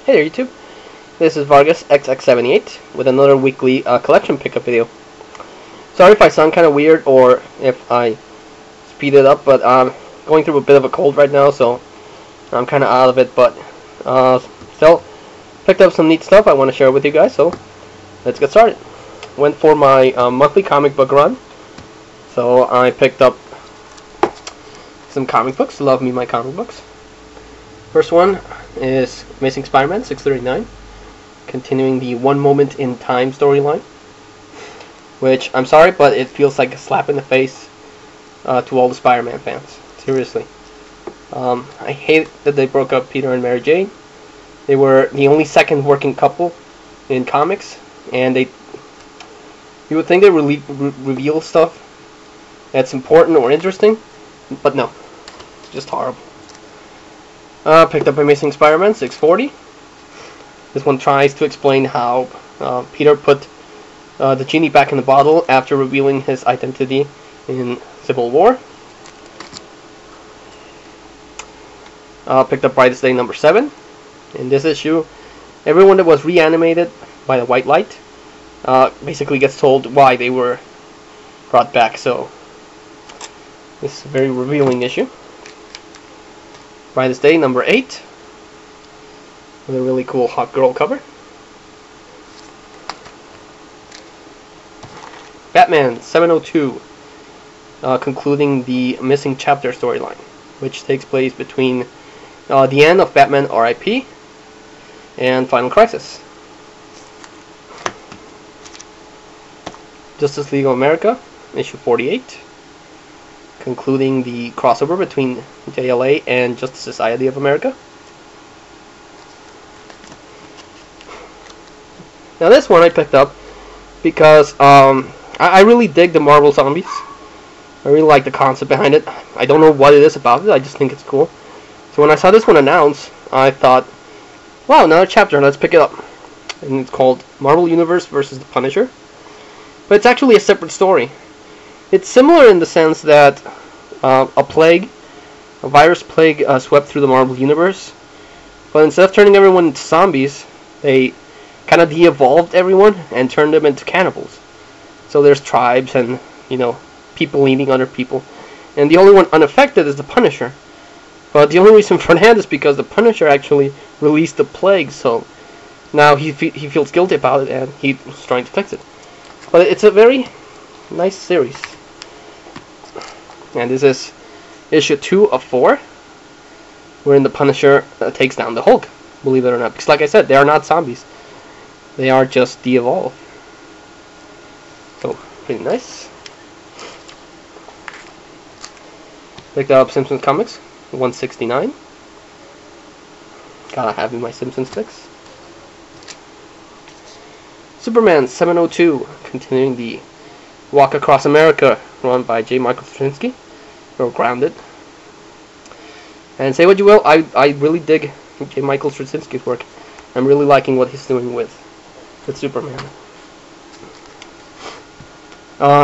Hey there YouTube, this is Vargas XX78 with another weekly collection pickup video. Sorry if I sound kind of weird or if I speed it up, but I'm going through a bit of a cold right now, so I'm kind of out of it, but still picked up some neat stuff I want to share with you guys, so let's get started. Went for my monthly comic book run, so I picked up some comic books. Love me my comic books. First one is Amazing Spider-Man 639, continuing the One Moment in Time storyline, which, I'm sorry, but it feels like a slap in the face to all the Spider-Man fans. Seriously. I hate that they broke up Peter and Mary Jane. They were the only second working couple in comics, and you would think they reveal stuff that's important or interesting, but no. It's just horrible. Picked up Amazing Spider-Man 640. This one tries to explain how Peter put the genie back in the bottle after revealing his identity in Civil War. Picked up Brightest Day number 7. In this issue, everyone that was reanimated by the white light basically gets told why they were brought back, so this is a very revealing issue. Brightest Day number 8 with a really cool hot girl cover. Batman 702, concluding the missing chapter storyline, which takes place between the end of Batman R.I.P. and Final Crisis. Justice League of America issue 48, concluding the crossover between JLA and Justice Society of America. Now this one I picked up because I really dig the Marvel Zombies. I really like the concept behind it. I don't know what it is about it, I just think it's cool. So when I saw this one announced, I thought, wow, another chapter, let's pick it up. And it's called Marvel Universe versus the Punisher. But it's actually a separate story. It's similar in the sense that a virus plague swept through the Marvel Universe, but instead of turning everyone into zombies, they kind of de-evolved everyone and turned them into cannibals. So there's tribes and, you know, people eating other people, and the only one unaffected is the Punisher. But the only reason for that is because the Punisher actually released the plague, so now he feels guilty about it and he's trying to fix it. But it's a very nice series. And this is issue 2 of 4, wherein the Punisher takes down the Hulk, believe it or not. Because like I said, they are not zombies. They are just de-evolved. So, pretty nice. Picked up Simpsons Comics 169. Gotta have in my Simpsons fix. Superman 702, continuing the Walk Across America run by J. Michael Straczynski, or Grounded. And say what you will, I really dig J. Michael Straczynski's work. I'm really liking what he's doing with Superman.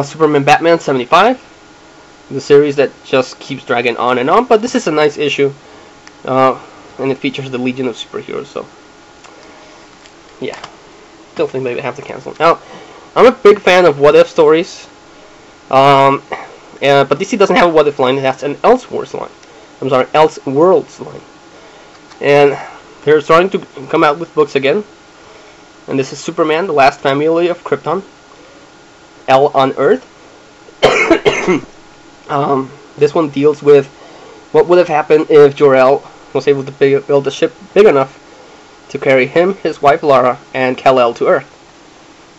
Superman Batman 75, the series that just keeps dragging on and on, but this is a nice issue, and it features the Legion of Superheroes, so yeah, still think they have to cancel. Now, I'm a big fan of what-if stories, but DC doesn't have a what-if line, it has an Elseworlds line. Elseworlds line. And they're starting to come out with books again. And this is Superman, the Last Family of Krypton. L on Earth. This one deals with what would have happened if Jor-El was able to build a ship big enough to carry him, his wife Lara, and Kal-El to Earth.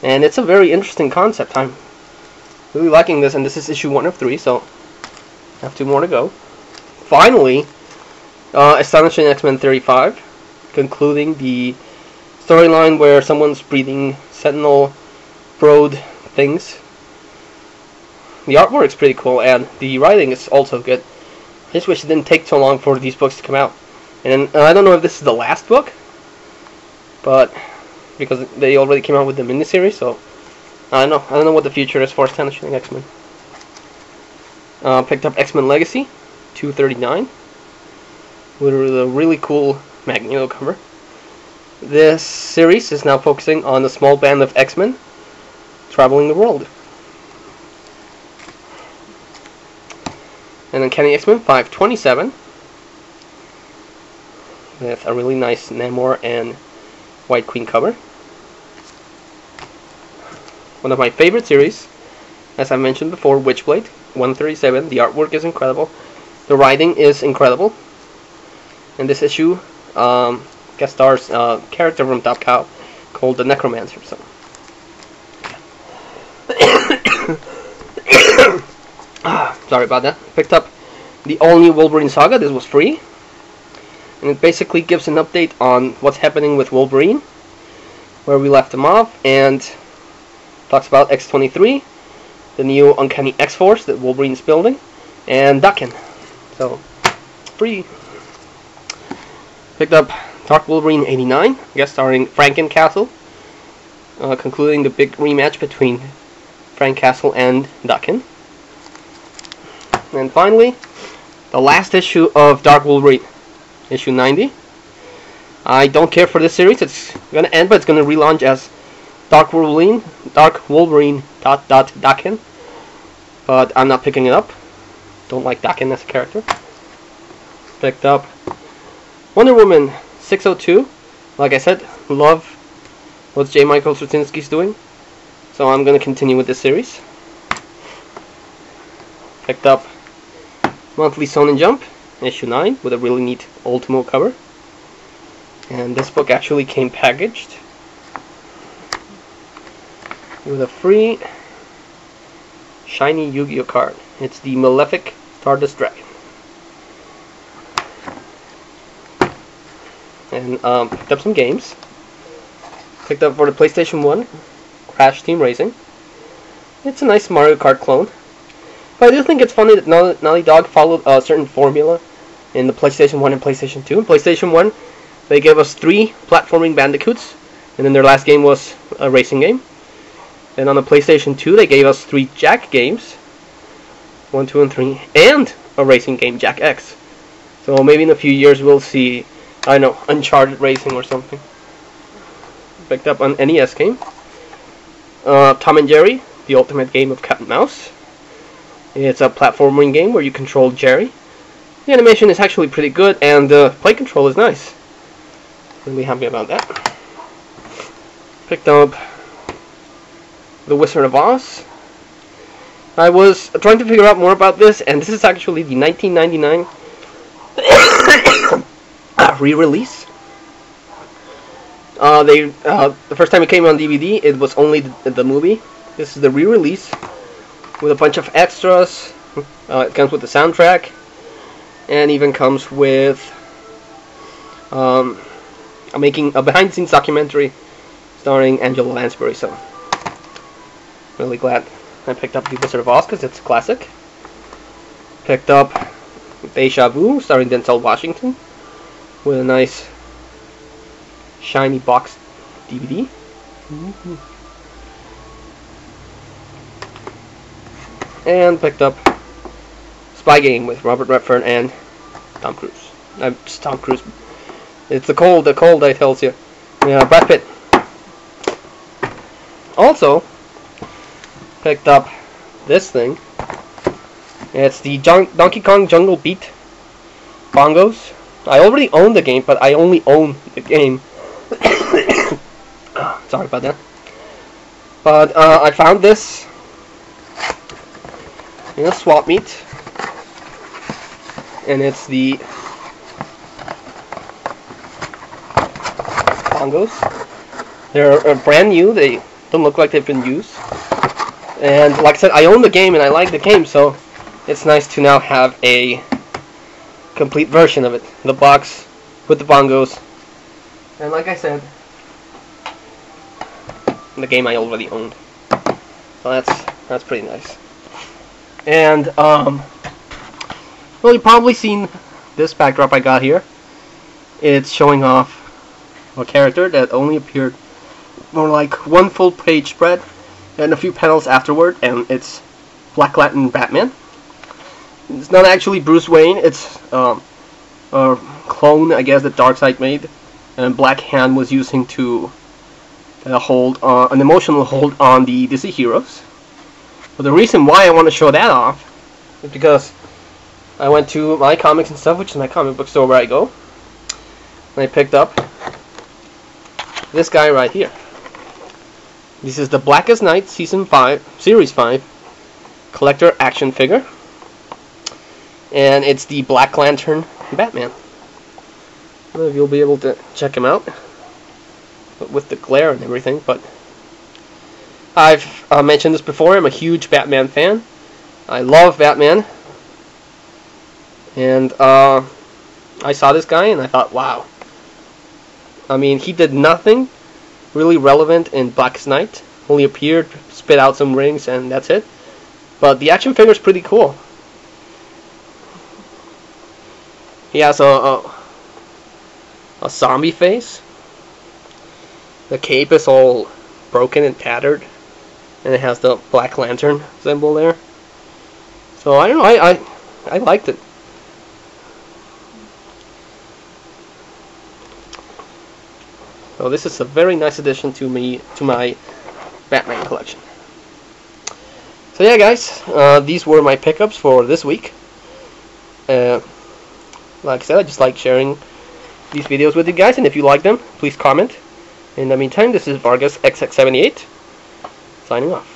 And it's a very interesting concept. I'm really liking this, and this is issue 1 of 3, so I have 2 more to go. Finally, Astonishing X-Men 35, concluding the storyline where someone's breathing Sentinel Brood things. The artwork's pretty cool, and the writing is also good. I just wish it didn't take so long for these books to come out. And I don't know if this is the last book, but because they already came out with the miniseries, so I don't know what the future is for Astonishing X-Men. Picked up X-Men Legacy 239 with a really cool Magneto cover. This series is now focusing on a small band of X-Men traveling the world. And Uncanny X-Men 527 with a really nice Namor and White Queen cover. One of my favorite series, as I mentioned before, Witchblade 137. The artwork is incredible. The writing is incredible. And this issue guest stars a character from Top Cow called the Necromancer. So. Sorry about that. Picked up the all-new Wolverine Saga. This was free. And it basically gives an update on what's happening with Wolverine, where we left him off, and talks about X-23, the new Uncanny X-Force that Wolverine's building, and Daken. So, free. Picked up Dark Wolverine 89, guest starring Franken-Castle, concluding the big rematch between Frank Castle and Daken. And finally, the last issue of Dark Wolverine, issue 90. I don't care for this series. It's going to end, but it's going to relaunch as Dark Wolverine, Daken. But I'm not picking it up. Don't like Daken as a character. Picked up Wonder Woman 602. Like I said, love what J. Michael Straczynski's doing. So I'm going to continue with this series. Picked up Monthly Shonen Jump, issue 9, with a really neat Ultimo cover. And this book actually came packaged with a free shiny Yu-Gi-Oh card. It's the Malefic Stardust Dragon. And picked up some games. Picked up for the PlayStation 1, Crash Team Racing. It's a nice Mario Kart clone. But I do think it's funny that Naughty Dog followed a certain formula in the PlayStation 1 and PlayStation 2. In PlayStation 1, they gave us 3 platforming Bandicoots, and then their last game was a racing game. And on the PlayStation 2, they gave us 3 Jak games, 1, 2, and 3, and a racing game, Jak X. So maybe in a few years we'll see, I don't know, Uncharted Racing or something. Picked up an NES game. Tom and Jerry, the ultimate game of cat and mouse. It's a platforming game where you control Jerry. The animation is actually pretty good, and the play control is nice. Really happy about that. Picked up The Wizard of Oz. I was trying to figure out more about this, and this is actually the 1999 re-release. The first time it came on DVD, it was only the movie. This is the re-release with a bunch of extras. It comes with the soundtrack, and even comes with making a behind-the-scenes documentary starring Angela Lansbury. So, really glad I picked up The Wizard of Oz because it's a classic. Picked up Deja Vu starring Denzel Washington with a nice shiny box DVD. And picked up Spy Game with Robert Redford and Tom Cruise. Just Tom Cruise. It's the cold I tells you. Yeah, Brad Pitt. Also, picked up this thing. It's the Donkey Kong Jungle Beat bongos. I already own the game, but I only own the game. Sorry about that. But I found this in a swap meet, and it's the bongos. They're brand new. They don't look like they've been used. And like I said, I own the game and I like the game, so it's nice to now have a complete version of it. The box with the bongos. And like I said, the game I already owned. So that's pretty nice. And well, you've probably seen this backdrop I got here. It's showing off a character that only appeared more like one full page spread and a few panels afterward, and it's Black Lantern Batman. It's not actually Bruce Wayne, it's a clone, I guess, that Darkseid made and Black Hand was using to hold an emotional hold on the DC heroes. But the reason why I want to show that off is because I went to my comics and stuff, which is my comic book store where I go, and I picked up this guy right here. This is the Blackest Night Season 5, Series 5 collector action figure, and it's the Black Lantern Batman. I don't know if you'll be able to check him out with the glare and everything, but I've mentioned this before. I'm a huge Batman fan. I love Batman, and I saw this guy and I thought, wow. I mean, he did nothing really relevant in Blackest Night. Only appeared, spit out some rings, and that's it. But the action figure is pretty cool. He has a zombie face. The cape is all broken and tattered, and it has the Black Lantern symbol there. So I don't know, I liked it. So this is a very nice addition to my Batman collection. So yeah, guys, these were my pickups for this week. Like I said, I just like sharing these videos with you guys, and if you like them, please comment. In the meantime, this is Vargas XX78 signing off.